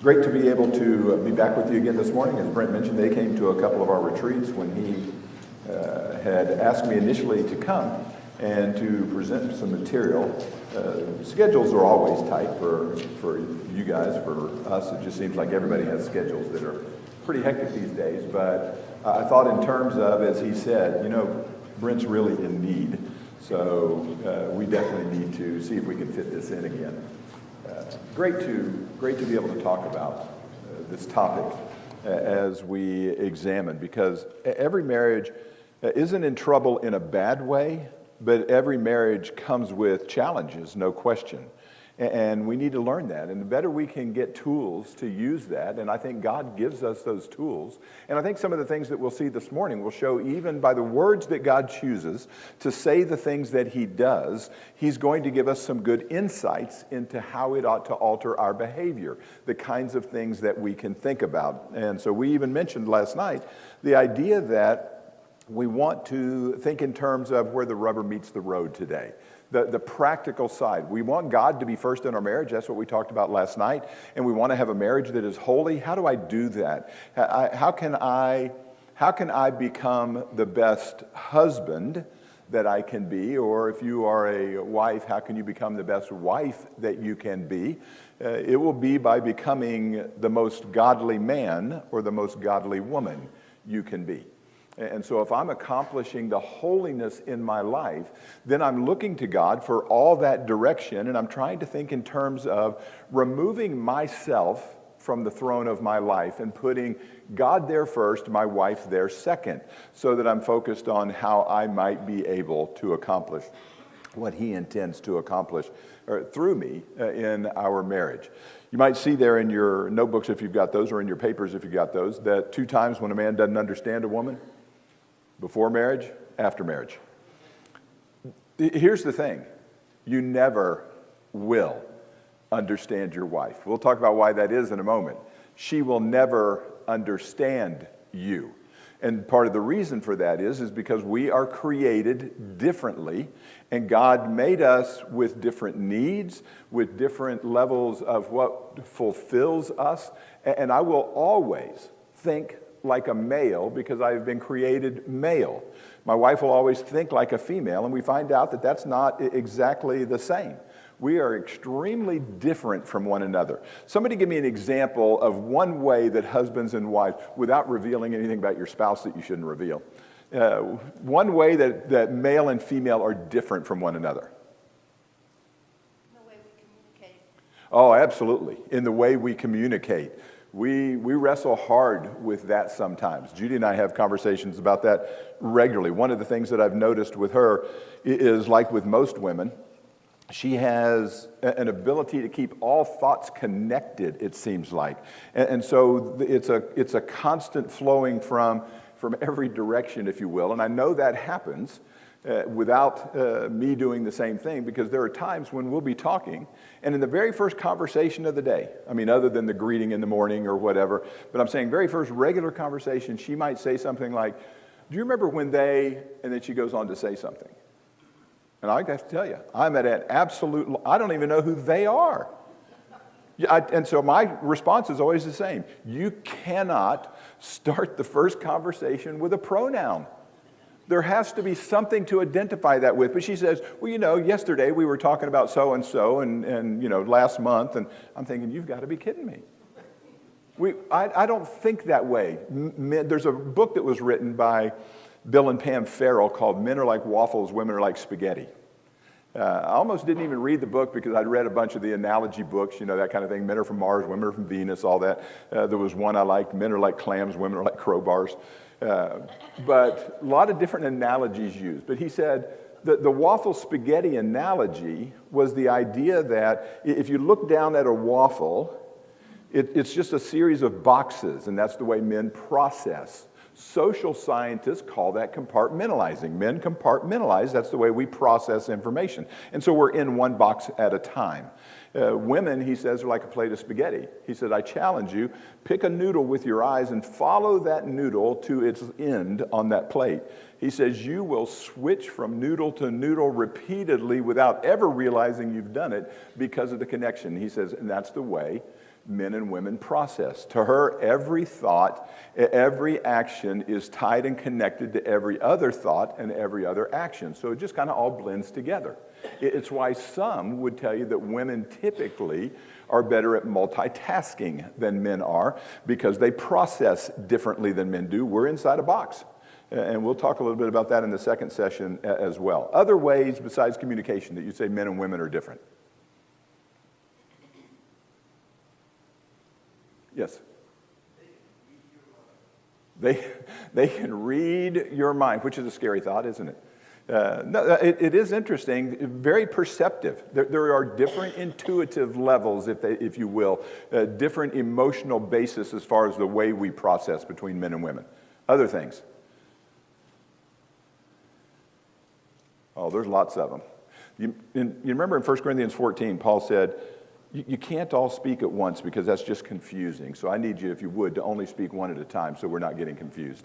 Great to be able to be back with you again this morning. As Brent mentioned, they came to a couple of our retreats when he had asked me initially to come and to present some material. Schedules are always tight for you guys. For us, it just seems like everybody has schedules that are pretty hectic these days. But I thought in terms of, as he said, Brent's really in need. So we definitely need to see if we can fit this in again. Great to be able to talk about this topic as we examine, because every marriage isn't in trouble in a bad way, but every marriage comes with challenges, no question. And we need to learn that. And the better we can get tools to use that, and I think God gives us those tools. And I think some of the things that we'll see this morning will show, even by the words that God chooses to say the things that he does, he's going to give us some good insights into how it ought to alter our behavior, the kinds of things that we can think about. And so we even mentioned last night the idea that we want to think in terms of where the rubber meets the road today. The practical side. We want God to be first in our marriage. That's what we talked about last night. And we want to have a marriage that is holy. How do I do that? How can I become the best husband that I can be? Or if you are a wife, how can you become the best wife that you can be? It will be by becoming the most godly man or the most godly woman you can be. And so if I'm accomplishing the holiness in my life, then I'm looking to God for all that direction, and I'm trying to think in terms of removing myself from the throne of my life and putting God there first, my wife there second, so that I'm focused on how I might be able to accomplish what he intends to accomplish through me in our marriage. You might see there in your notebooks, if you've got those, or in your papers if you've got those, that 2 times when a man doesn't understand a woman: before marriage, after marriage. Here's the thing. You never will understand your wife. We'll talk about why that is in a moment. She will never understand you. And part of the reason for that is because we are created differently, and God made us with different needs, with different levels of what fulfills us. And I will always think like a male because I've been created male. My wife will always think like a female, and we find out that that's not exactly the same. We are extremely different from one another. Somebody give me an example of one way that husbands and wives, without revealing anything about your spouse that you shouldn't reveal, one way that male and female are different from one another. The way we communicate. Oh, absolutely. In the way we communicate. We wrestle hard with that sometimes. Judy and I have conversations about that regularly. One of the things that I've noticed with her is, like with most women, she has an ability to keep all thoughts connected, it seems like. And so it's a constant flowing from every direction, if you will. And I know that happens without me doing the same thing, because there are times when we'll be talking, and in the very first conversation of the day, I mean, other than the greeting in the morning or whatever, but I'm saying very first regular conversation, she might say something like, "Do you remember when they," and then she goes on to say something. And I have to tell you, I'm at an absolute, I don't even know who they are. And so my response is always the same. You cannot start the first conversation with a pronoun. There has to be something to identify that with. But she says, "Well, yesterday we were talking about so-and-so and last month." And I'm thinking, you've got to be kidding me. I don't think that way. There's a book that was written by Bill and Pam Farrell called "Men Are Like Waffles, Women Are Like Spaghetti." I almost didn't even read the book because I'd read a bunch of the analogy books, that kind of thing. Men are from Mars, women are from Venus, all that. There was one I liked, "Men are like clams, women are like crowbars." But a lot of different analogies used. But he said the waffle spaghetti analogy was the idea that if you look down at a waffle, it's just a series of boxes, and that's the way men process. Social scientists call that compartmentalizing. Men compartmentalize. That's the way we process information. And so we're in one box at a time. Women, he says, are like a plate of spaghetti. He said, "I challenge you, pick a noodle with your eyes and follow that noodle to its end on that plate." He says, you will switch from noodle to noodle repeatedly without ever realizing you've done it because of the connection. He says, and that's the way men and women process. To her, every thought, every action is tied and connected to every other thought and every other action. So it just kind of all blends together. It's why some would tell you that women typically are better at multitasking than men are, because they process differently than men do. We're inside a box. And we'll talk a little bit about that in the second session as well. Other ways besides communication that you say men and women are different. Yes? They can read your mind, which is a scary thought, isn't it? No, it is interesting, very perceptive. There are different intuitive levels, if you will, different emotional basis as far as the way we process between men and women. Other things. Oh, there's lots of them. You remember in 1 Corinthians 14, Paul said, you can't all speak at once because that's just confusing. So I need you, if you would, to only speak one at a time so we're not getting confused.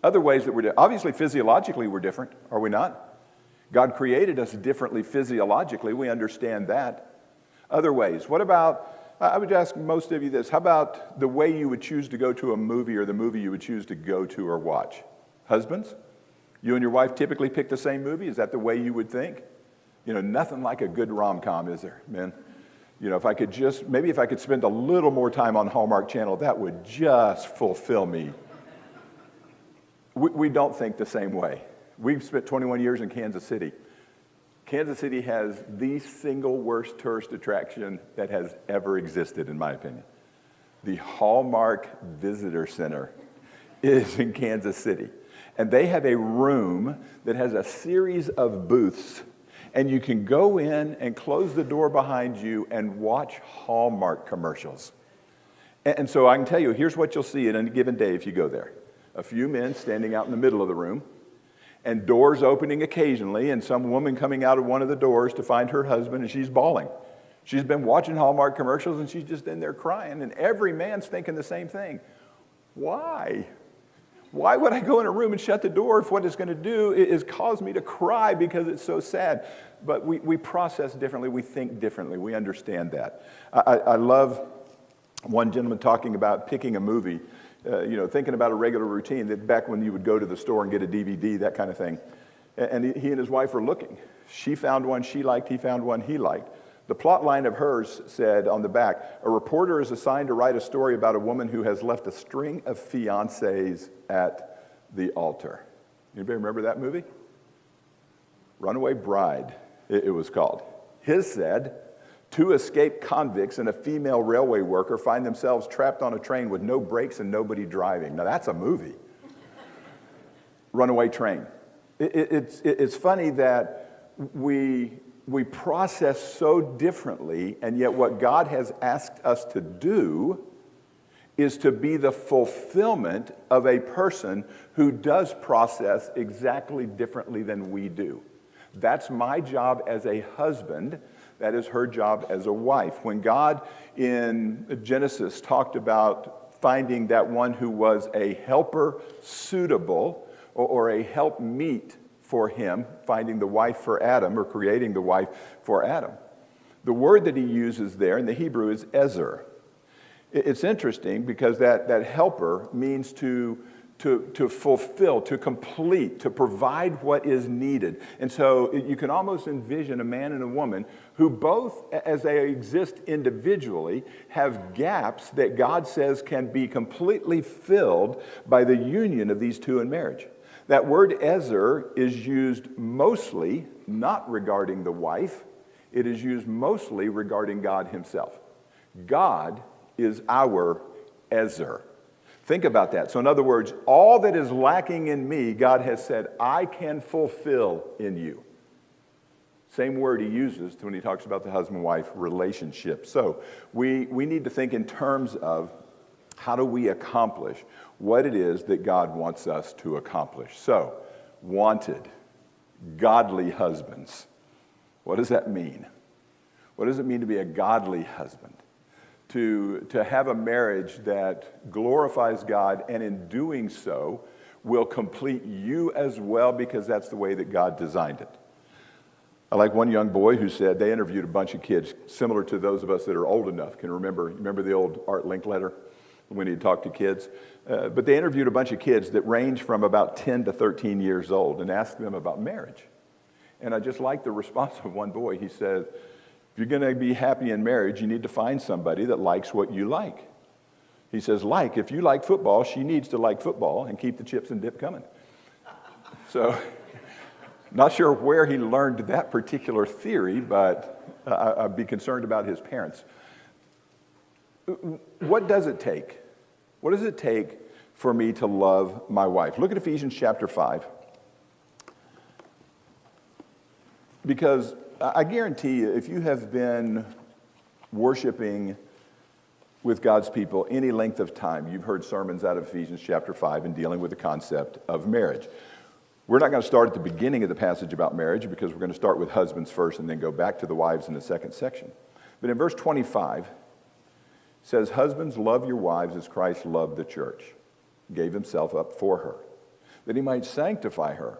Other ways that obviously physiologically we're different, are we not? God created us differently physiologically. We understand that. Other ways. What about, I would ask most of you this, how about the way you would choose to go to a movie or the movie you would choose to go to or watch? Husbands? You and your wife typically pick the same movie? Is that the way you would think? You know, nothing like a good rom-com, is there, man? You know, if I could spend a little more time on Hallmark Channel, that would just fulfill me. We don't think the same way. We've spent 21 years in Kansas City. Kansas City has the single worst tourist attraction that has ever existed, in my opinion. The Hallmark Visitor Center is in Kansas City. And they have a room that has a series of booths. And you can go in and close the door behind you and watch Hallmark commercials. And so I can tell you, here's what you'll see in a given day if you go there. A few men standing out in the middle of the room, and doors opening occasionally, and some woman coming out of one of the doors to find her husband, and she's bawling. She's been watching Hallmark commercials, and she's just in there crying, and every man's thinking the same thing. Why? Why would I go in a room and shut the door if what it's going to do is cause me to cry because it's so sad? But we process differently, we think differently, we understand that. I love one gentleman talking about picking a movie, thinking about a regular routine, that back when you would go to the store and get a DVD, that kind of thing. And he and his wife were looking. She found one she liked, he found one he liked. The plot line of hers said on the back, a reporter is assigned to write a story about a woman who has left a string of fiancés at the altar. Anybody remember that movie? Runaway Bride, it was called. His said, two escaped convicts and a female railway worker find themselves trapped on a train with no brakes and nobody driving. Now that's a movie. Runaway Train. It's funny that we process so differently, and yet what God has asked us to do is to be the fulfillment of a person who does process exactly differently than we do. That's my job as a husband. That is her job as a wife. When God in Genesis talked about finding that one who was a helper suitable or a helpmeet for him, finding the wife for Adam, or creating the wife for Adam. The word that he uses there in the Hebrew is ezer. It's interesting because that helper means to fulfill, to complete, to provide what is needed. And so you can almost envision a man and a woman who both, as they exist individually, have gaps that God says can be completely filled by the union of these two in marriage. That word ezer is used mostly not regarding the wife. It is used mostly regarding God himself. God is our ezer. Think about that. So in other words, all that is lacking in me, God has said, I can fulfill in you. Same word he uses when he talks about the husband-wife relationship. So we need to think in terms of how do we accomplish what it is that God wants us to accomplish. So, wanted, godly husbands. What does that mean? What does it mean to be a godly husband? To have a marriage that glorifies God, and in doing so will complete you as well, because that's the way that God designed it. I like one young boy who said they interviewed a bunch of kids similar to those of us that are old enough can remember the old Art Linkletter when he'd talk to kids. But they interviewed a bunch of kids that range from about 10 to 13 years old and asked them about marriage. And I just like the response of one boy. He said, if you're going to be happy in marriage, you need to find somebody that likes what you like. He says, if you like football, she needs to like football and keep the chips and dip coming. So, not sure where he learned that particular theory, but I'd be concerned about his parents. What does it take? What does it take for me to love my wife? Look at Ephesians chapter 5. Because I guarantee you, if you have been worshiping with God's people any length of time, you've heard sermons out of Ephesians chapter 5 and dealing with the concept of marriage. We're not going to start at the beginning of the passage about marriage because we're going to start with husbands first and then go back to the wives in the second section. But in verse 25, it says, husbands, love your wives as Christ loved the church, gave himself up for her, that he might sanctify her,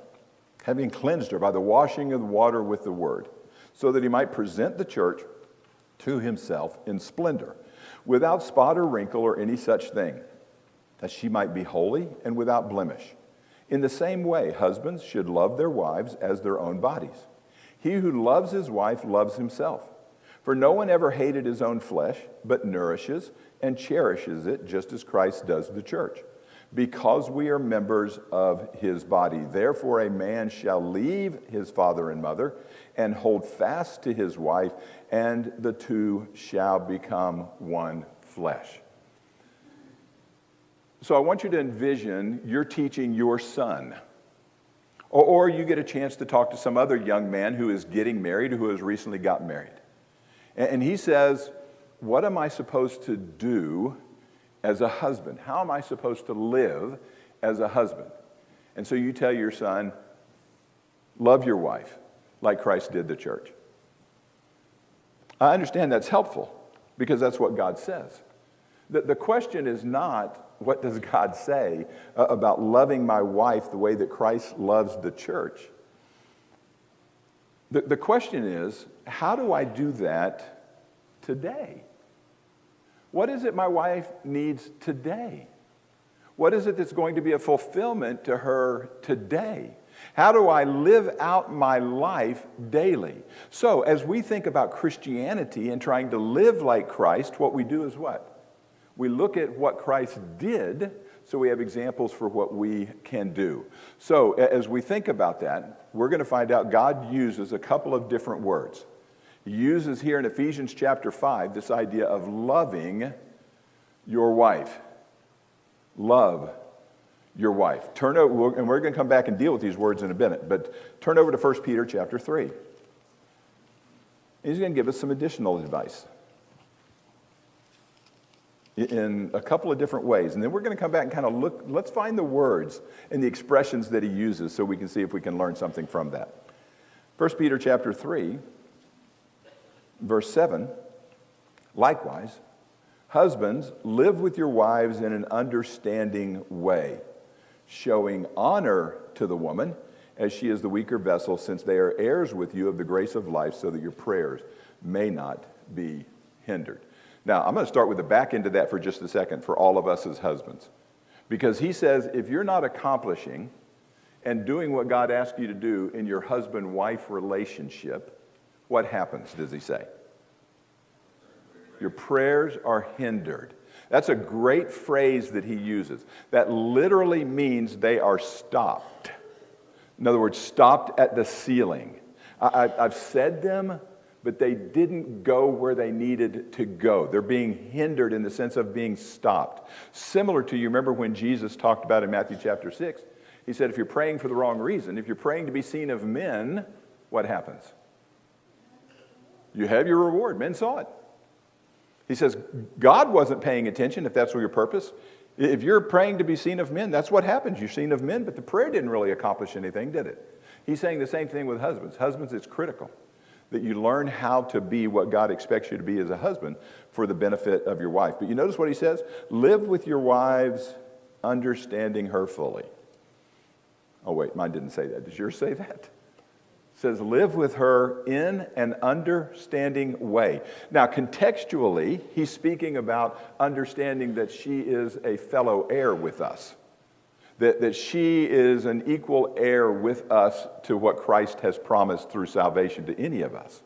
having cleansed her by the washing of the water with the word, so that he might present the church to himself in splendor, without spot or wrinkle or any such thing, that she might be holy and without blemish. In the same way, husbands should love their wives as their own bodies. He who loves his wife loves himself. For no one ever hated his own flesh, but nourishes and cherishes it, just as Christ does the church, because we are members of his body. Therefore, a man shall leave his father and mother and hold fast to his wife, and the two shall become one flesh. So I want you to envision you're teaching your son, or you get a chance to talk to some other young man who is getting married, who has recently got married. And he says, what am I supposed to do as a husband? How am I supposed to live as a husband? And so you tell your son, love your wife like Christ did the church. I understand that's helpful because that's what God says. The question is not, what does God say about loving my wife the way that Christ loves the church? The question is, how do I do that today? What is it my wife needs today? What is it that's going to be a fulfillment to her today? How do I live out my life daily? So, as we think about Christianity and trying to live like Christ, what we do is what? We look at what Christ did, so we have examples for what we can do. So, as we think about that, we're going to find out God uses a couple of different words. He uses here in Ephesians chapter 5 this idea of loving your wife. Love your wife. Turn over, and we're going to come back and deal with these words in a minute, but turn over to 1 Peter chapter 3. He's going to give us some additional advice in a couple of different ways. And then we're going to come back and kind of look, let's find the words and the expressions that he uses so we can see if we can learn something from that. 1 Peter chapter 3, verse 7, likewise, husbands, live with your wives in an understanding way, showing honor to the woman as she is the weaker vessel, since they are heirs with you of the grace of life, so that your prayers may not be hindered. Now, I'm going to start with the back end of that for just a second for all of us as husbands. Because he says, if you're not accomplishing and doing what God asked you to do in your husband-wife relationship, what happens, does he say? Your prayers are hindered. That's a great phrase that he uses. That literally means they are stopped. In other words, stopped at the ceiling. I've said them, but they didn't go where they needed to go. They're being hindered in the sense of being stopped. Similar to, you remember when Jesus talked about in Matthew chapter 6, he said, if you're praying for the wrong reason, if you're praying to be seen of men, what happens? You have your reward. Men saw it. He says, God wasn't paying attention if that's your purpose. If you're praying to be seen of men, that's what happens. You're seen of men, but the prayer didn't really accomplish anything, did it? He's saying the same thing with husbands. Husbands, it's critical that you learn how to be what God expects you to be as a husband for the benefit of your wife. But you notice what he says? Live with your wives, understanding her fully. Oh, wait, mine didn't say that. Does yours say that? It says, live with her in an understanding way. Now, contextually, he's speaking about understanding that she is a fellow heir with us, that she is an equal heir with us to what Christ has promised through salvation to any of us.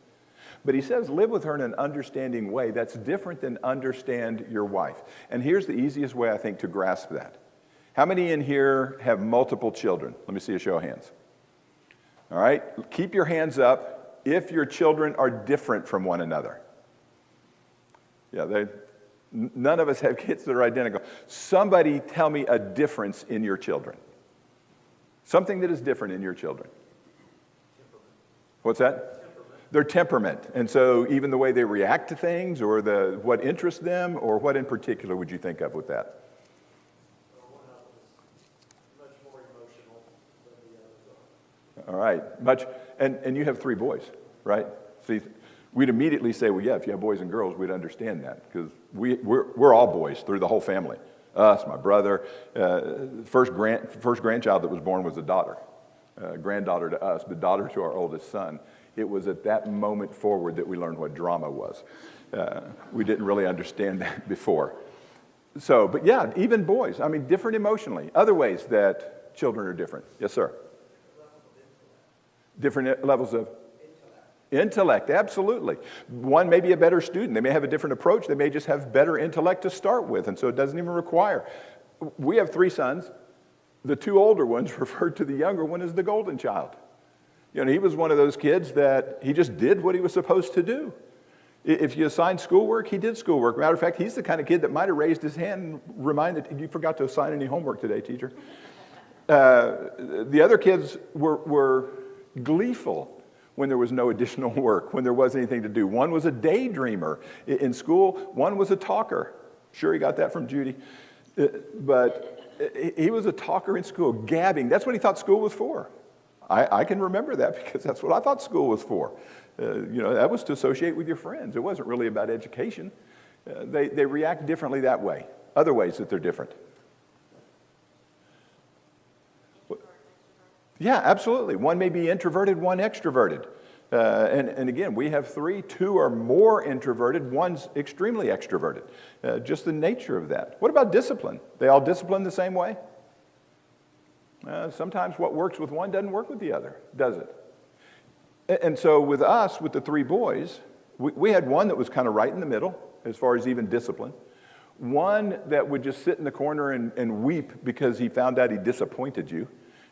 But he says, live with her in an understanding way. That's different than understand your wife. And here's the easiest way, I think, to grasp that. How many in here have multiple children? Let me see a show of hands. All right, keep your hands up if your children are different from one another. Yeah, none of us have kids that are identical. Somebody tell me a difference in your children. Something that is different in your children. What's that? Their temperament. And so even the way they react to things, or what interests them, or what in particular would you think of with that? All right, and you have 3 boys, right? See, we'd immediately say, well, yeah, if you have boys and girls, we'd understand that, because we're all boys through the whole family. Us, my brother, first grandchild that was born was a daughter, granddaughter to us, but daughter to our oldest son. It was at that moment forward that we learned what drama was. We didn't really understand that before. So, but yeah, even boys, I mean, different emotionally. Other ways that children are different. Yes, sir. Different levels of intellect, absolutely. One may be a better student. They may have a different approach. They may just have better intellect to start with, and so it doesn't even require. We have 3 sons. The 2 older ones referred to the younger one as the golden child. You know, he was one of those kids that he just did what he was supposed to do. If you assigned schoolwork, he did schoolwork. Matter of fact, he's the kind of kid that might have raised his hand and reminded, you forgot to assign any homework today, teacher. The other kids were gleeful when there was no additional work, when there wasn't anything to do. One was a daydreamer in school. One was a talker. Sure, he got that from Judy. But he was a talker in school, gabbing. That's what he thought school was for. I can remember that because that's what I thought school was for. That was to associate with your friends. It wasn't really about education. They react differently that way. Other ways that they're different. Yeah, absolutely. One may be introverted, one extroverted. And again, we have 3. 2 are more introverted, one's extremely extroverted. Just the nature of that. What about discipline? They all discipline the same way? Sometimes what works with one doesn't work with the other, does it? And so with us, with the 3 boys, we had one that was kind of right in the middle as far as even discipline. One that would just sit in the corner and weep because he found out he disappointed you.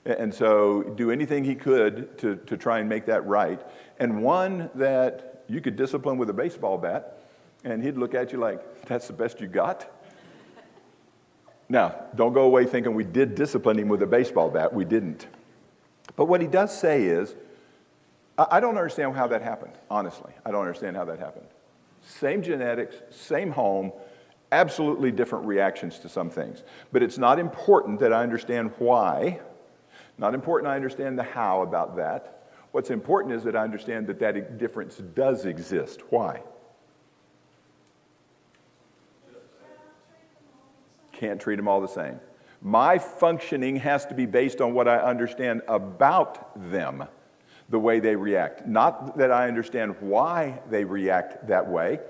And so do anything he could to try and make that right. And one that you could discipline with a baseball bat, and he'd look at you like, that's the best you got? Now, don't go away thinking we did discipline him with a baseball bat. We didn't. But what he does say is, I don't understand how that happened, honestly. I don't understand how that happened. Same genetics, same home, absolutely different reactions to some things. But it's not important that I understand why. Not important I understand the how about that. What's important is that I understand that that difference does exist. Why? Can't treat them all the same. My functioning has to be based on what I understand about them, the way they react. Not that I understand why they react that way.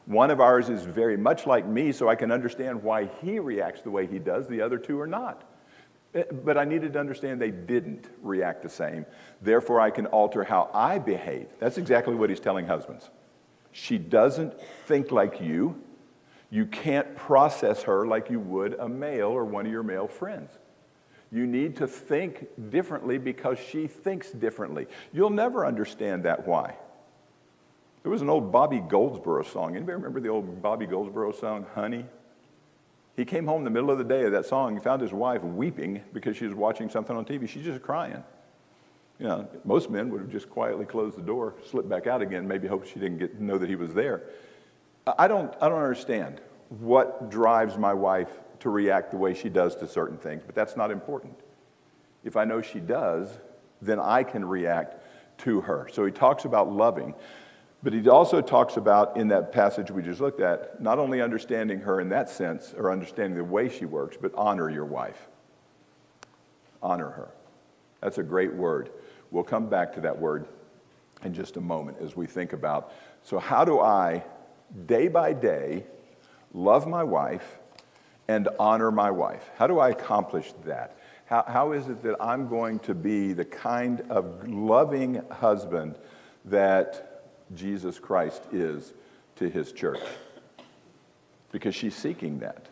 One of ours is very much like me, so I can understand why he reacts the way he does. The other 2 are not. But I needed to understand they didn't react the same. Therefore, I can alter how I behave. That's exactly what he's telling husbands. She doesn't think like you. You can't process her like you would a male or one of your male friends. You need to think differently because she thinks differently. You'll never understand that why. There was an old Bobby Goldsboro song. Anybody remember the old Bobby Goldsboro song, Honey? He came home in the middle of the day of that song and found his wife weeping because she was watching something on TV. She's just crying. You know, most men would have just quietly closed the door, slipped back out again, maybe hope she didn't know that he was there. I don't understand what drives my wife to react the way she does to certain things, but that's not important. If I know she does, then I can react to her. So he talks about loving, but he also talks about, in that passage we just looked at, not only understanding her in that sense, or understanding the way she works, but honor your wife. Honor her. That's a great word. We'll come back to that word in just a moment as we think about, so how do I, day by day, love my wife and honor my wife? How do I accomplish that? How is it that I'm going to be the kind of loving husband that Jesus Christ is to his church? Because she's seeking that.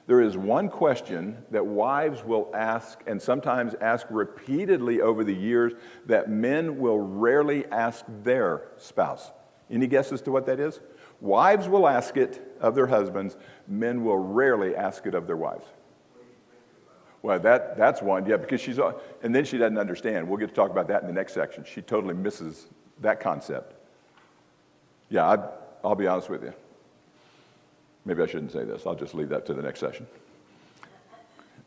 There is one question that wives will ask, and sometimes ask repeatedly over the years, that men will rarely ask their spouse. Any guesses to what that is? Wives will ask it of their husbands. Men will rarely ask it of their wives. Well, that's one, yeah, because and then she doesn't understand. We'll get to talk about that in the next section. She totally misses that concept. Yeah, I'll be honest with you. Maybe I shouldn't say this. I'll just leave that to the next session.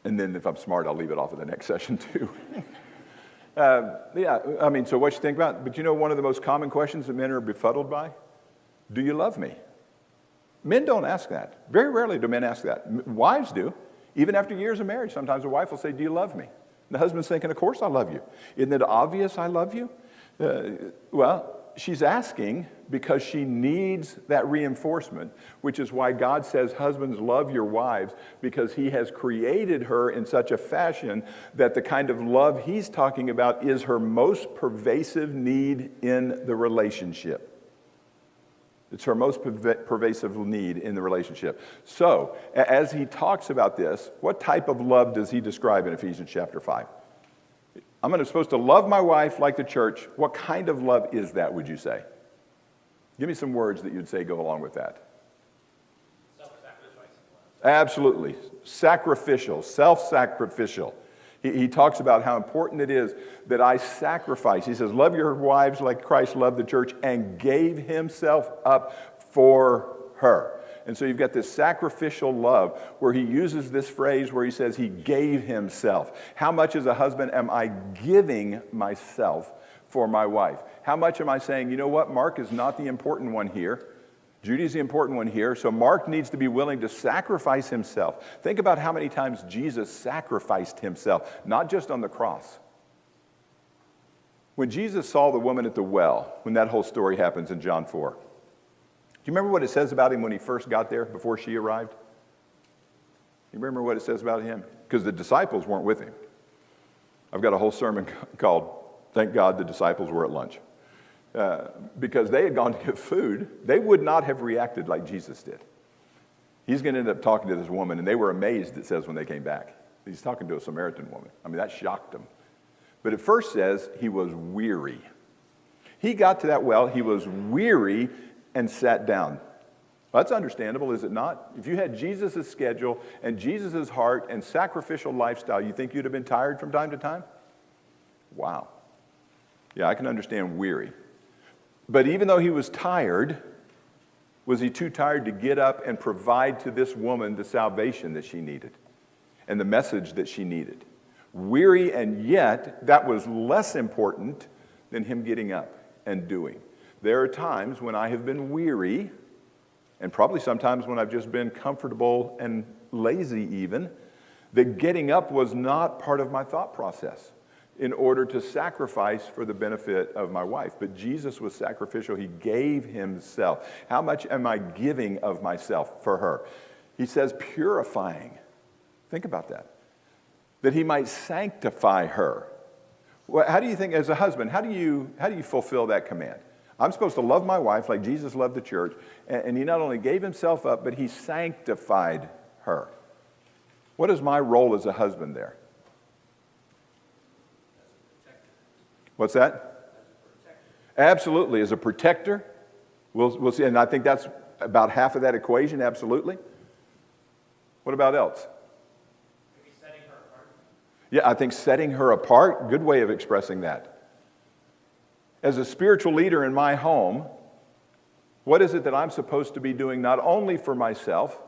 And then if I'm smart, I'll leave it off of the next session too. So what you think about? But one of the most common questions that men are befuddled by? Do you love me? Men don't ask that. Very rarely do men ask that. Wives do. Even after years of marriage, sometimes a wife will say, do you love me? And the husband's thinking, of course I love you. Isn't it obvious I love you? She's asking because she needs that reinforcement, which is why God says, husbands, love your wives, because he has created her in such a fashion that the kind of love he's talking about is her most pervasive need in the relationship. It's her most pervasive need in the relationship. So, as he talks about this, what type of love does he describe in Ephesians chapter 5? I'm supposed to love my wife like the church. What kind of love is that, would you say? Give me some words that you'd say go along with that. Self-sacrifice. Absolutely. Sacrificial, self-sacrificial. He talks about how important it is that I sacrifice. He says, love your wives like Christ loved the church and gave himself up for her. And so you've got this sacrificial love where he uses this phrase where he says he gave himself. How much as a husband am I giving myself for my wife? How much am I saying, you know what, Mark is not the important one here. Judy's the important one here, so Mark needs to be willing to sacrifice himself. Think about how many times Jesus sacrificed himself, not just on the cross. When Jesus saw the woman at the well, when that whole story happens in John 4, do you remember what it says about him when he first got there, before she arrived? You remember what it says about him? Because the disciples weren't with him. I've got a whole sermon called, Thank God the Disciples Were at Lunch. Because they had gone to get food, they would not have reacted like Jesus did. He's going to end up talking to this woman, and they were amazed, it says, when they came back. He's talking to a Samaritan woman. I mean, that shocked them. But it first says he was weary. He got to that well, he was weary and sat down. Well, that's understandable, is it not? If you had Jesus' schedule and Jesus' heart and sacrificial lifestyle, you think you'd have been tired from time to time? Wow. Yeah, I can understand weary. But even though he was tired, was he too tired to get up and provide to this woman the salvation that she needed and the message that she needed? Weary, and yet that was less important than him getting up and doing. There are times when I have been weary, and probably sometimes when I've just been comfortable and lazy even, that getting up was not part of my thought process in order to sacrifice for the benefit of my wife. But Jesus was sacrificial. He gave himself. How much am I giving of myself for her? He says purifying. Think about that. That he might sanctify her. Well, how do you think, as a husband, how do you fulfill that command? I'm supposed to love my wife like Jesus loved the church, and he not only gave himself up, but he sanctified her. What is my role as a husband there? What's that? Absolutely, as a protector. We'll see, and I think that's about half of that equation, absolutely. What about else? Maybe setting her apart. Yeah, I think setting her apart, good way of expressing that. As a spiritual leader in my home, what is it that I'm supposed to be doing not only for myself,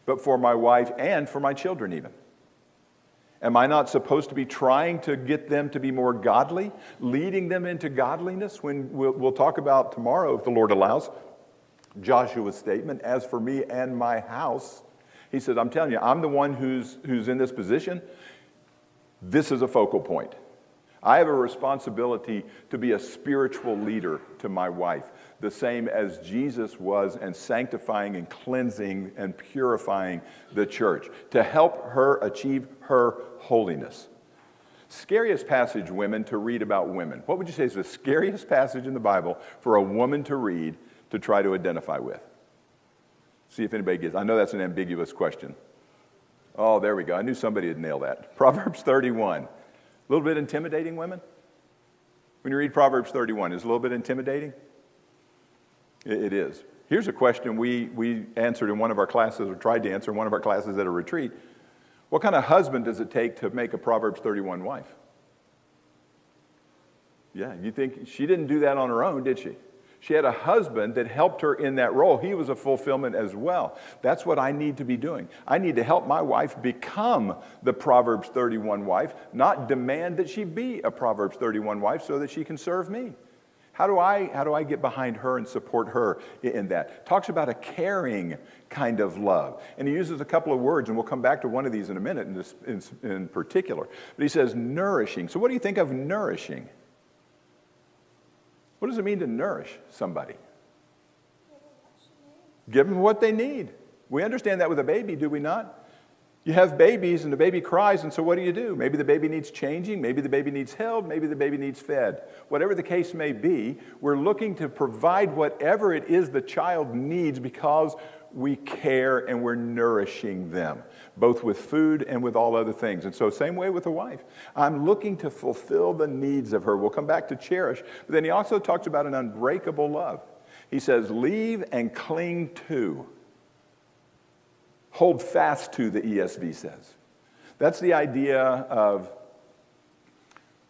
but for my wife and for my children even? Am I not supposed to be trying to get them to be more godly, leading them into godliness? When we'll talk about tomorrow, if the Lord allows, Joshua's statement, as for me and my house, he said, I'm telling you, I'm the one who's in this position. This is a focal point. I have a responsibility to be a spiritual leader to my wife, the same as Jesus was in sanctifying and cleansing and purifying the church, to help her achieve her holiness. Scariest passage, women, to read about women. What would you say is the scariest passage in the Bible for a woman to read to try to identify with? See if anybody gets. I know that's an ambiguous question. Oh, there we go. I knew somebody would nail that. Proverbs 31. A little bit intimidating, women? When you read Proverbs 31, is it a little bit intimidating? It is. Here's a question we answered in one of our classes, or tried to answer in one of our classes at a retreat. What kind of husband does it take to make a Proverbs 31 wife? Yeah, you think she didn't do that on her own, did she? She had a husband that helped her in that role. He was a fulfillment as well. That's what I need to be doing. I need to help my wife become the Proverbs 31 wife, not demand that she be a Proverbs 31 wife so that she can serve me. How do I get behind her and support her in that? Talks about a caring kind of love. And he uses a couple of words, and we'll come back to one of these in a minute in particular. But he says nourishing. So what do you think of nourishing? What does it mean to nourish somebody? Give them what they need. We understand that with a baby, do we not? You have babies and the baby cries, and so what do? Maybe the baby needs changing, maybe the baby needs held, maybe the baby needs fed. Whatever the case may be, we're looking to provide whatever it is the child needs because we care and we're nourishing them, both with food and with all other things. And so same way with a wife. I'm looking to fulfill the needs of her. We'll come back to cherish, but then he also talks about an unbreakable love. He says, leave and cling to. Hold fast to, the ESV says. That's the idea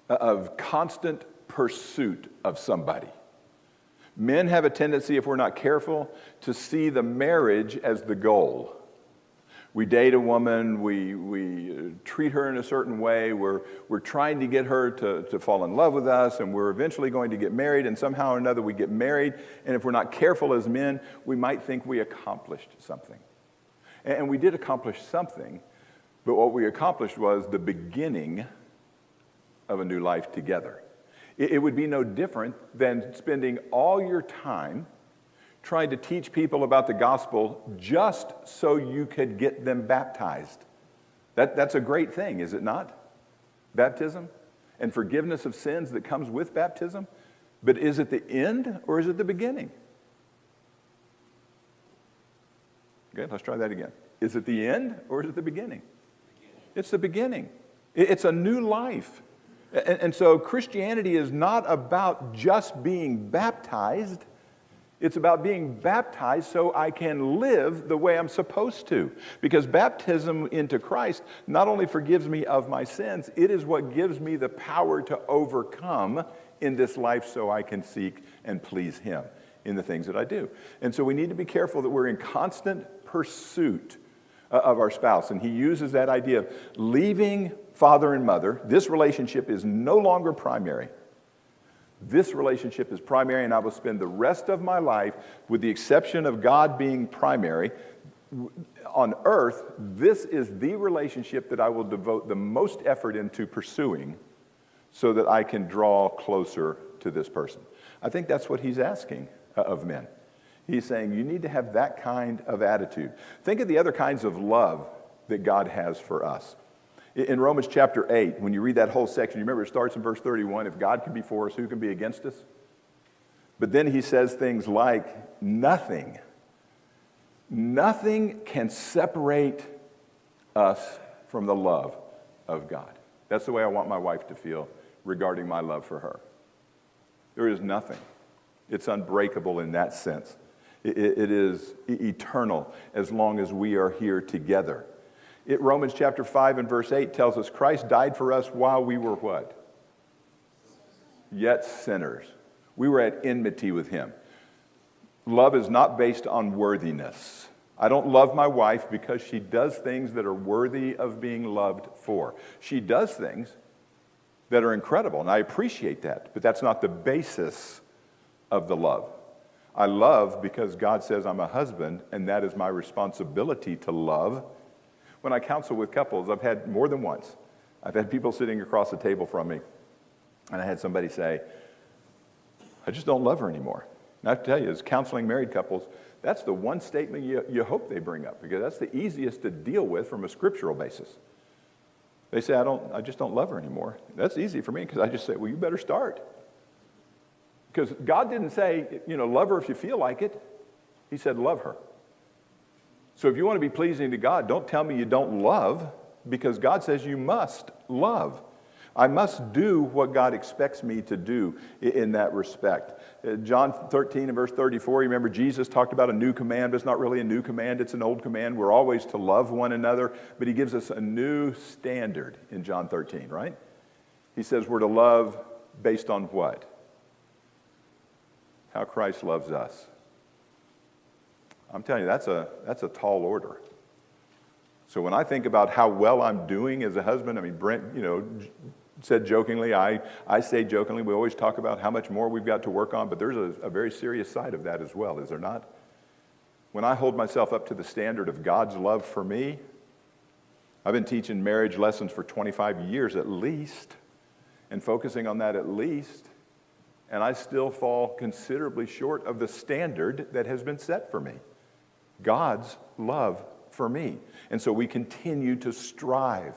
of constant pursuit of somebody. Men have a tendency, if we're not careful, to see the marriage as the goal. We date a woman, we treat her in a certain way, we're trying to get her to fall in love with us, and we're eventually going to get married, and somehow or another we get married, and if we're not careful as men, we might think we accomplished something. And we did accomplish something, but what we accomplished was the beginning of a new life together. It would be no different than spending all your time trying to teach people about the gospel just so you could get them baptized. That's a great thing, is it not? Baptism and forgiveness of sins that comes with baptism. But is it the end or is it the beginning? Okay, let's try that again. Is it the end or is it the beginning? It's the beginning. It's a new life. And so Christianity is not about just being baptized. It's about being baptized so I can live the way I'm supposed to. Because baptism into Christ not only forgives me of my sins, it is what gives me the power to overcome in this life so I can seek and please Him in the things that I do. And so we need to be careful that we're in constant pursuit of our spouse. And he uses that idea of leaving father and mother. This relationship is no longer primary. This relationship is primary, and I will spend the rest of my life, with the exception of God being primary, on earth. This is the relationship that I will devote the most effort into pursuing so that I can draw closer to this person. I think that's what he's asking of men. He's saying you need to have that kind of attitude. Think of the other kinds of love that God has for us. In Romans chapter 8, when you read that whole section, you remember it starts in verse 31, if God can be for us, who can be against us? But then he says things like, nothing can separate us from the love of God. That's the way I want my wife to feel regarding my love for her. There is nothing. It's unbreakable in that sense. It is eternal as long as we are here together. Romans chapter 5 and verse 8 tells us Christ died for us while we were what? Yet sinners. We were at enmity with Him. Love is not based on worthiness. I don't love my wife because she does things that are worthy of being loved for. She does things that are incredible, and I appreciate that, but that's not the basis of the love. I love because God says I'm a husband, and that is my responsibility to love. When I counsel with couples, I've had more than once. I've had people sitting across the table from me, And I had somebody say, I just don't love her anymore. And I have to tell you, as counseling married couples, that's the one statement you hope they bring up, because that's the easiest to deal with from a scriptural basis. They say, I just don't love her anymore. That's easy for me, because I just say, well, you better start. Because God didn't say, love her if you feel like it. He said, love her. So if you want to be pleasing to God, don't tell me you don't love, because God says you must love. I must do what God expects me to do in that respect. John 13 and verse 34, you remember Jesus talked about a new command, but it's not really a new command, it's an old command. We're always to love one another, but he gives us a new standard in John 13, right? He says we're to love based on what? How Christ loves us. I'm telling you, that's a tall order. So when I think about how well I'm doing as a husband, I mean, Brent, said jokingly, I say jokingly, we always talk about how much more we've got to work on, but there's a very serious side of that as well, is there not? When I hold myself up to the standard of God's love for me, I've been teaching marriage lessons for 25 years at least, and focusing on that at least, and I still fall considerably short of the standard that has been set for me. God's love for me. And so we continue to strive.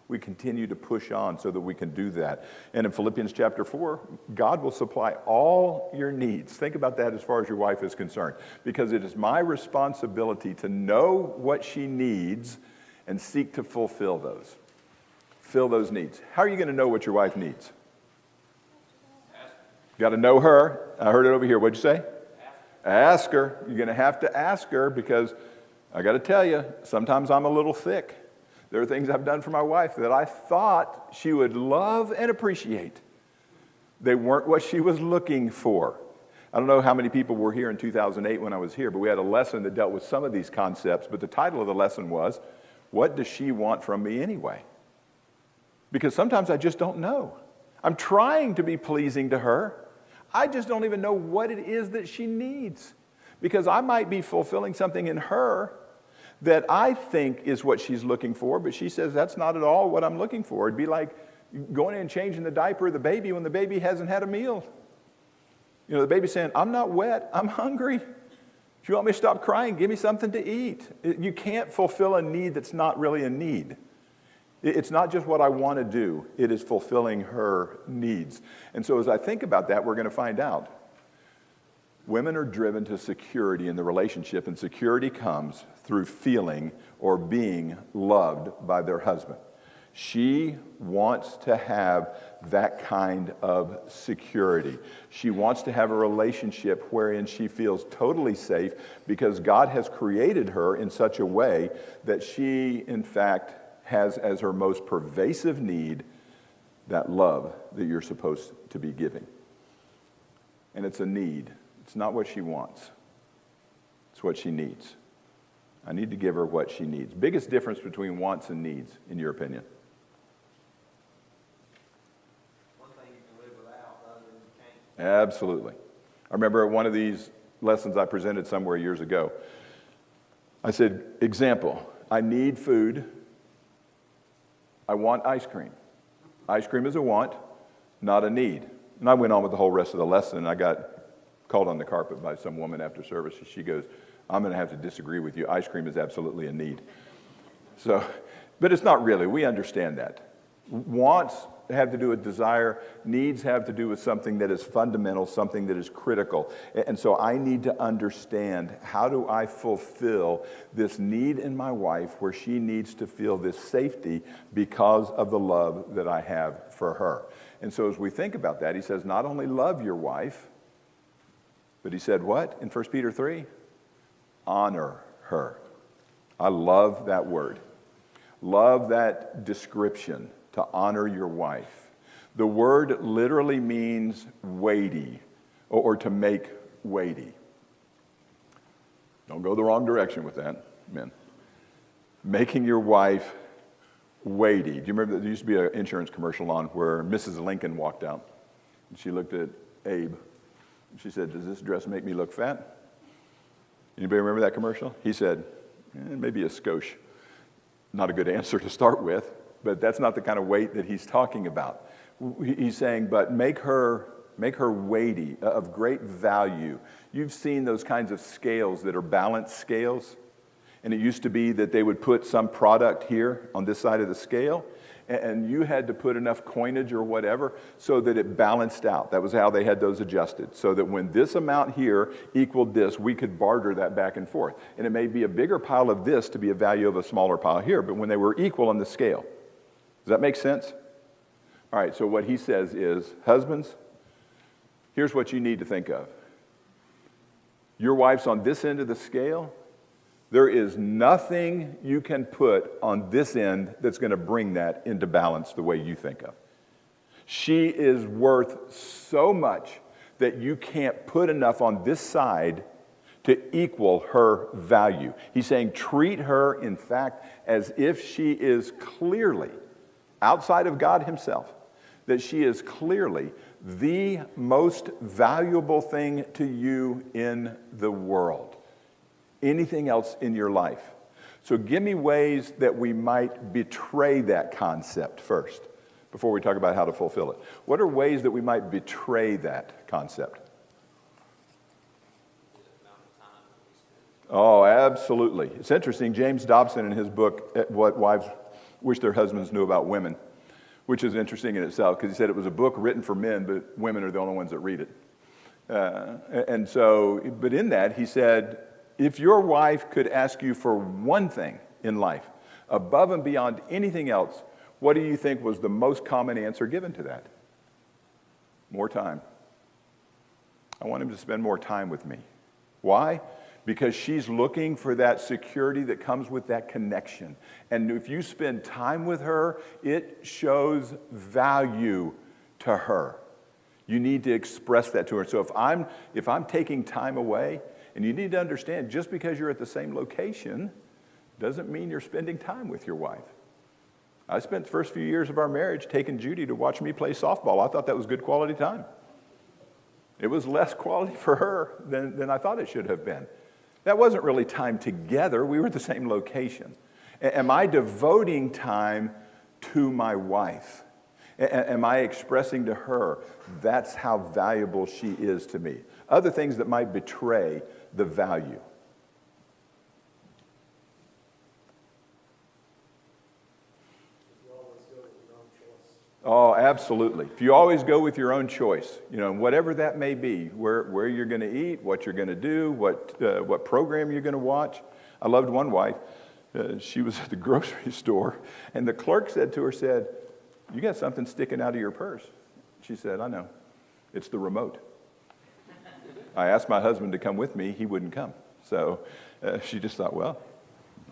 We continue to push on so that we can do that. And in Philippians chapter 4, God will supply all your needs. Think about that as far as your wife is concerned. Because it is my responsibility to know what she needs and seek to fulfill those. Fill those needs. How are you going to know what your wife needs? Got to know her. I heard it over here. What'd you say? Ask her. You're going to have to ask her, because I got to tell you, sometimes I'm a little thick. There are things I've done for my wife that I thought she would love and appreciate. They weren't what she was looking for. I don't know how many people were here in 2008 when I was here, but we had a lesson that dealt with some of these concepts. But the title of the lesson was, what does she want from me anyway? Because sometimes I just don't know. I'm trying to be pleasing to her. I just don't even know what it is that she needs. Because I might be fulfilling something in her that I think is what she's looking for, but she says that's not at all what I'm looking for. It'd be like going in and changing the diaper of the baby when the baby hasn't had a meal. The baby's saying, I'm not wet, I'm hungry. If you want me to stop crying, give me something to eat. You can't fulfill a need that's not really a need. It's not just what I want to do, it is fulfilling her needs. And so as I think about that, we're going to find out. Women are driven to security in the relationship, and security comes through feeling or being loved by their husband. She wants to have that kind of security. She wants to have a relationship wherein she feels totally safe, because God has created her in such a way that she, in fact, has as her most pervasive need that love that you're supposed to be giving. And it's a need. It's not what she wants. It's what she needs. I need to give her what she needs. Biggest difference between wants and needs, in your opinion? One thing you can live without, other than you can't. Absolutely. I remember at one of these lessons I presented somewhere years ago, I said, example, I need food. I want ice cream. Ice cream is a want, not a need. And I went on with the whole rest of the lesson, and I got called on the carpet by some woman after service. She goes, I'm going to have to disagree with you. Ice cream is absolutely a need. So, but it's not really. We understand that. Wants have to do with desire. Needs have to do with something that is fundamental, something that is critical. And so I need to understand, how do I fulfill this need in my wife where she needs to feel this safety because of the love that I have for her. And so as we think about that, he says, not only love your wife, but he said what in 1 Peter 3? Honor her. I love that word. Love that description, to honor your wife. The word literally means weighty, or to make weighty. Don't go the wrong direction with that, men. Making your wife weighty. Do you remember there used to be an insurance commercial on where Mrs. Lincoln walked out, and she looked at Abe. She said, does this dress make me look fat? Anybody remember that commercial? He said, maybe a skosh. Not a good answer to start with, but that's not the kind of weight that he's talking about. He's saying, but make her weighty, of great value. You've seen those kinds of scales that are balanced scales. And it used to be that they would put some product here on this side of the scale, and you had to put enough coinage or whatever so that it balanced out. That was how they had those adjusted, so that when this amount here equaled this, we could barter that back and forth. And it may be a bigger pile of this to be a value of a smaller pile here, but when they were equal on the scale. Does that make sense? All right, so what he says is, husbands, here's what you need to think of. Your wife's on this end of the scale. There is nothing you can put on this end that's going to bring that into balance the way you think of. She is worth so much that you can't put enough on this side to equal her value. He's saying treat her, in fact, as if she is clearly, outside of God himself, that she is clearly the most valuable thing to you in the world. Anything else in your life. So give me ways that we might betray that concept first, before we talk about how to fulfill it. What are ways that we might betray that concept? Oh, absolutely. It's interesting. James Dobson, in his book, What Wives Wish Their Husbands Knew About Women, which is interesting in itself, because he said it was a book written for men, but women are the only ones that read it. But in that, he said, if your wife could ask you for one thing in life, above and beyond anything else, what do you think was the most common answer given to that? More time. I want him to spend more time with me. Why? Because she's looking for that security that comes with that connection. And if you spend time with her, it shows value to her. You need to express that to her. So if I'm taking time away, and you need to understand, just because you're at the same location doesn't mean you're spending time with your wife. I spent the first few years of our marriage taking Judy to watch me play softball. I thought that was good quality time. It was less quality for her than I thought it should have been. That wasn't really time together. We were at the same location. Am I devoting time to my wife? Am I expressing to her, that's how valuable she is to me? Other things that might betray the value. Oh, absolutely. If you always go with your own choice, whatever that may be, where you're going to eat, what you're going to do, what program you're going to watch. I loved one wife. She was at the grocery store, and the clerk said to her, you got something sticking out of your purse. She said, I know. It's the remote. I asked my husband to come with me. He wouldn't come. So she just thought, well,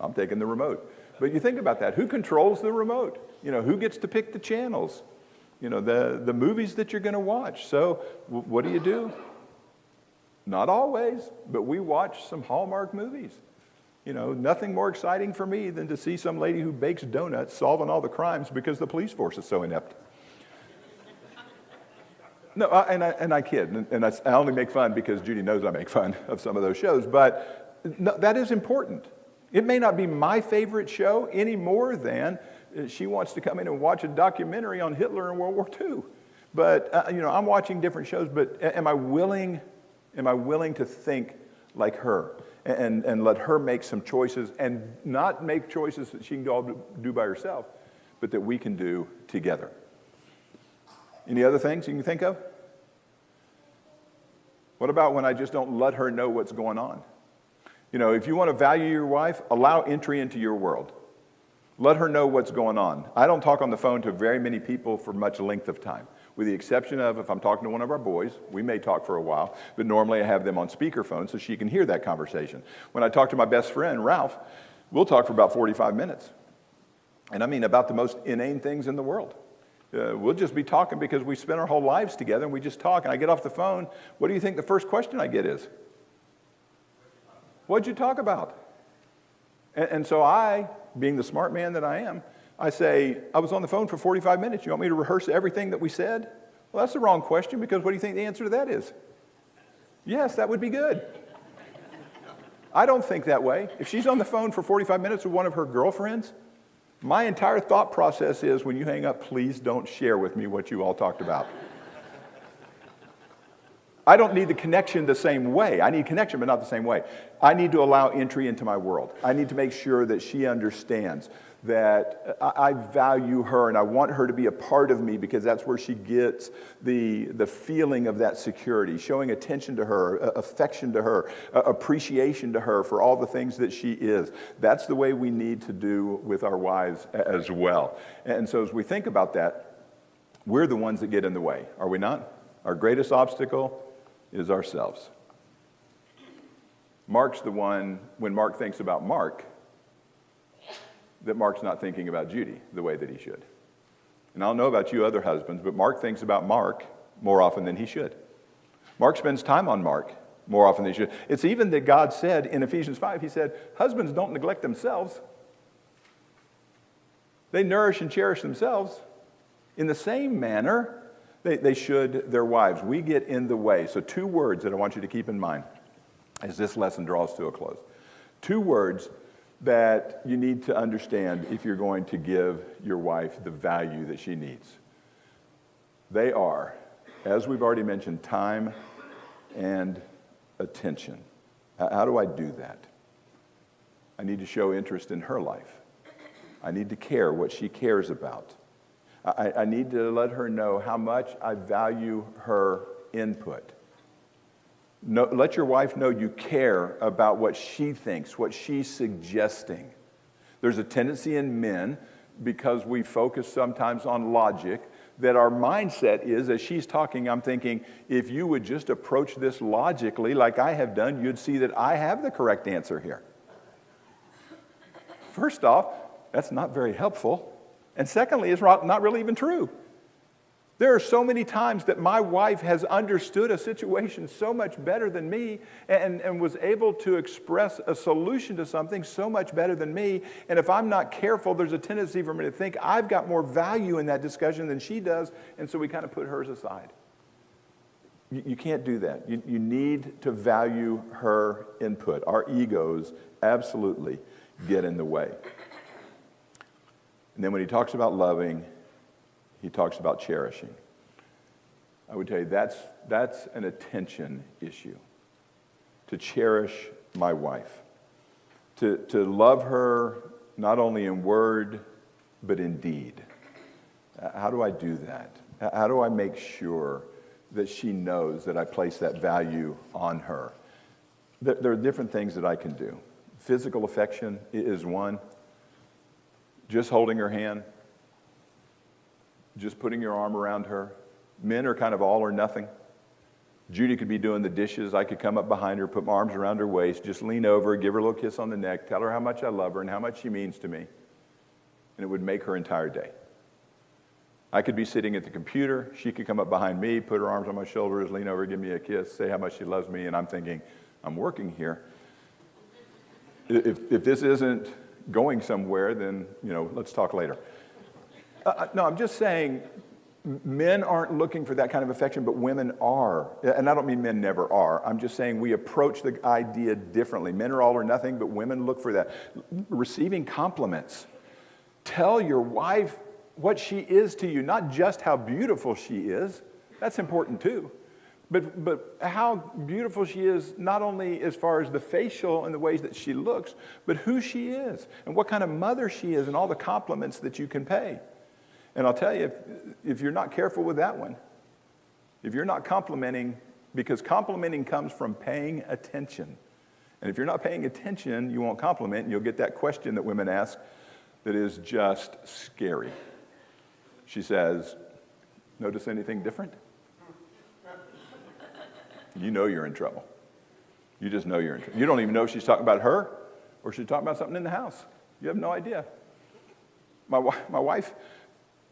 I'm taking the remote. But you think about that. Who controls the remote? Who gets to pick the channels? The movies that you're going to watch. So what do? Not always, but we watch some Hallmark movies. Nothing more exciting for me than to see some lady who bakes donuts solving all the crimes because the police force is so inept. No, and I kid, and I only make fun because Judy knows I make fun of some of those shows, but no, that is important. It may not be my favorite show any more than she wants to come in and watch a documentary on Hitler and World War II. But, I'm watching different shows, but am I willing to think like her and let her make some choices and not make choices that she can all do by herself, but that we can do together? Any other things you can think of? What about when I just don't let her know what's going on? If you want to value your wife, allow entry into your world. Let her know what's going on. I don't talk on the phone to very many people for much length of time, with the exception of if I'm talking to one of our boys. We may talk for a while, but normally I have them on speakerphone so she can hear that conversation. When I talk to my best friend, Ralph, we'll talk for about 45 minutes. And I mean about the most inane things in the world. We'll just be talking because we spent our whole lives together, and we just talk. And I get off the phone. What do you think the first question I get is? What'd you talk about? And so I, being the smart man that I am, I say, I was on the phone for 45 minutes. You want me to rehearse everything that we said? Well, that's the wrong question, because what do you think the answer to that is? Yes, that would be good. I don't think that way. If she's on the phone for 45 minutes with one of her girlfriends, My entire thought process is, when you hang up, please don't share with me what you all talked about. I don't need the connection the same way. I need connection, but not the same way. I need to allow entry into my world. I need to make sure that she understands that I value her and I want her to be a part of me, because that's where she gets the feeling of that security, showing attention to her, affection to her, appreciation to her for all the things that she is. That's the way we need to do with our wives as well. And so as we think about that, we're the ones that get in the way, are we not? Our greatest obstacle is ourselves. Mark's the one, when Mark thinks about Mark, that Mark's not thinking about Judy the way that he should. And I don't know about you other husbands, but Mark thinks about Mark more often than he should. Mark spends time on Mark more often than he should. It's even that God said in Ephesians 5, he said, husbands, don't neglect themselves. They nourish and cherish themselves. In the same manner, they should their wives. We get in the way. So 2 words that I want you to keep in mind as this lesson draws to a close. 2 words that you need to understand if you're going to give your wife the value that she needs. They are, as we've already mentioned, time and attention. How do I do that? I need to show interest in her life. I need to care what she cares about. I need to let her know how much I value her input. No, let your wife know you care about what she thinks, what she's suggesting. There's a tendency in men, because we focus sometimes on logic, that our mindset is, as she's talking, I'm thinking, if you would just approach this logically like I have done, you'd see that I have the correct answer here. First off, that's not very helpful. And secondly, it's not really even true. There are so many times that my wife has understood a situation so much better than me and was able to express a solution to something so much better than me. And if I'm not careful, there's a tendency for me to think I've got more value in that discussion than she does, and so we kind of put hers aside. You can't do that. You need to value her input. Our egos absolutely get in the way. And then when he talks about loving, he talks about cherishing. I would tell you that's an attention issue. To cherish my wife. To love her not only in word, but in deed. How do I do that? How do I make sure that she knows that I place that value on her? There are different things that I can do. Physical affection is one. Just holding her hand, just putting your arm around her. Men are kind of all or nothing. Judy could be doing the dishes. I could come up behind her, put my arms around her waist, just lean over, give her a little kiss on the neck, tell her how much I love her and how much she means to me. And it would make her entire day. I could be sitting at the computer. She could come up behind me, put her arms on my shoulders, lean over, give me a kiss, say how much she loves me, and I'm thinking, I'm working here. If this isn't going somewhere, then, let's talk later. No, I'm just saying men aren't looking for that kind of affection, but women are. And I don't mean men never are. I'm just saying we approach the idea differently. Men are all or nothing, but women look for that. Receiving compliments. Tell your wife what she is to you, not just how beautiful she is. That's important too. But how beautiful she is, not only as far as the facial and the ways that she looks, but who she is and what kind of mother she is and all the compliments that you can pay. And I'll tell you, if you're not careful with that one, if you're not complimenting, because complimenting comes from paying attention. And if you're not paying attention, you won't compliment, and you'll get that question that women ask that is just scary. She says, notice anything different? You know you're in trouble. You just know you're in trouble. You don't even know if she's talking about her or she's talking about something in the house. You have no idea. My wife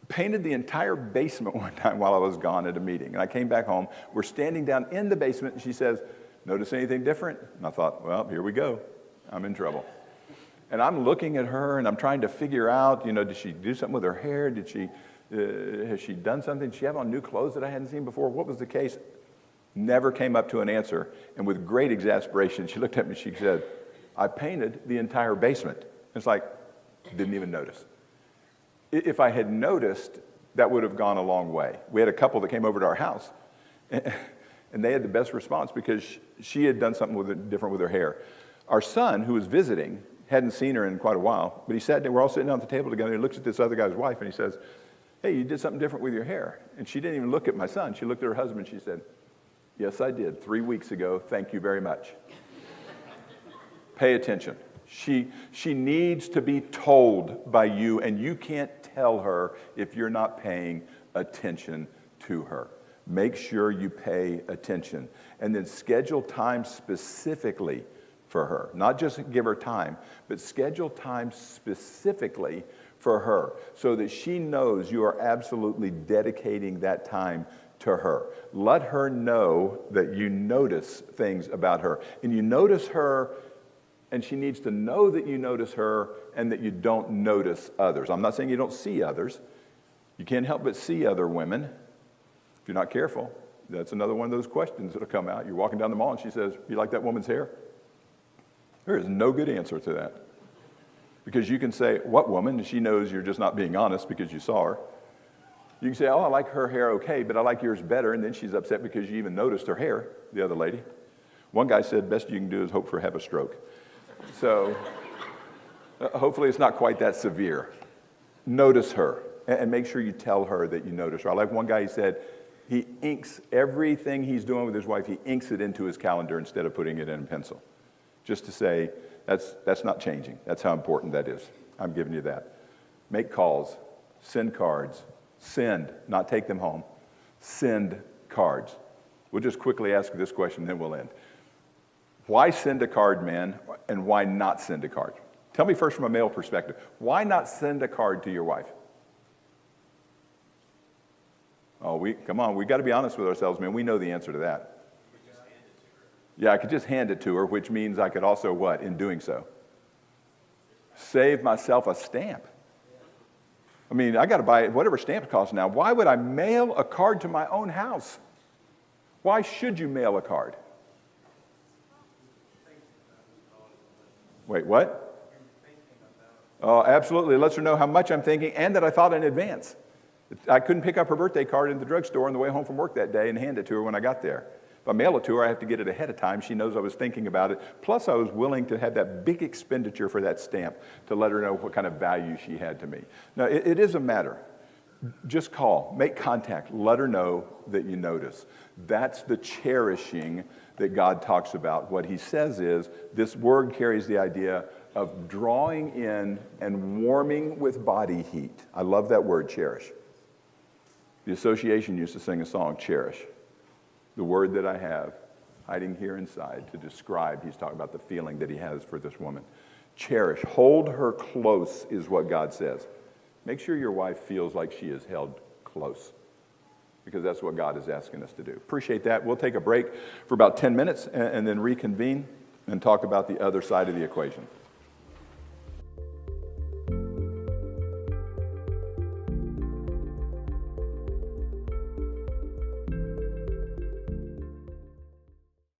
painted the entire basement one time while I was gone at a meeting. And I came back home. We're standing down in the basement, and she says, notice anything different? And I thought, well, here we go. I'm in trouble. And I'm looking at her, and I'm trying to figure out, did she do something with her hair? Has she done something? Did she have on new clothes that I hadn't seen before? What was the case? Never came up to an answer. And with great exasperation, she looked at me and she said, I painted the entire basement. It's like, didn't even notice. If I had noticed, that would have gone a long way. We had a couple that came over to our house, and they had the best response because she had done something different with her hair. Our son, who was visiting, hadn't seen her in quite a while, but he sat there, we're all sitting down at the table together, and he looks at this other guy's wife, and he says, hey, you did something different with your hair. And she didn't even look at my son. She looked at her husband, she said, yes, I did, 3 weeks ago, thank you very much. Pay attention. She needs to be told by you, and you can't tell her if you're not paying attention to her. Make sure you pay attention. And then schedule time specifically for her. Not just give her time, but schedule time specifically for her so that she knows you are absolutely dedicating that time to her. Let her know that you notice things about her. And you notice her, and she needs to know that you notice her and that you don't notice others. I'm not saying you don't see others. You can't help but see other women. If you're not careful, that's another one of those questions that'll come out. You're walking down the mall and she says, you like that woman's hair? There is no good answer to that. Because you can say, what woman? And she knows you're just not being honest because you saw her. You can say, oh, I like her hair okay, but I like yours better. And then she's upset because you even noticed her hair, the other lady. One guy said, best you can do is hope for have a stroke. So hopefully it's not quite that severe. Notice her and make sure you tell her that you notice her. I like one guy, he said, he inks everything he's doing with his wife, he inks it into his calendar instead of putting it in pencil. Just to say, that's not changing. That's how important that is. I'm giving you that. Make calls, send cards, send, not take them home, send cards. We'll just quickly ask this question, then we'll end. Why send a card, men, and why not send a card? Tell me first from a male perspective. Why not send a card to your wife? Oh, come on, we got to be honest with ourselves, man. We know the answer to that. Yeah, I could just hand it to her, which means I could also what, in doing so? Save myself a stamp. I mean, I got to buy whatever stamps cost now. Why would I mail a card to my own house? Why should you mail a card? Wait, what? Oh, absolutely. It lets her know how much I'm thinking and that I thought in advance. I couldn't pick up her birthday card in the drugstore on the way home from work that day and hand it to her when I got there. If I mail it to her, I have to get it ahead of time. She knows I was thinking about it. Plus, I was willing to have that big expenditure for that stamp to let her know what kind of value she had to me. Now, it is a matter. Just call, make contact, let her know that you notice. That's the cherishing that God talks about. What he says is, this word carries the idea of drawing in and warming with body heat. I love that word, cherish. The association used to sing a song, Cherish. The word that I have hiding here inside to describe, he's talking about the feeling that he has for this woman. Cherish, hold her close is what God says. Make sure your wife feels like she is held close, because that's what God is asking us to do. Appreciate that. We'll take a break for about 10 minutes and then reconvene and talk about the other side of the equation.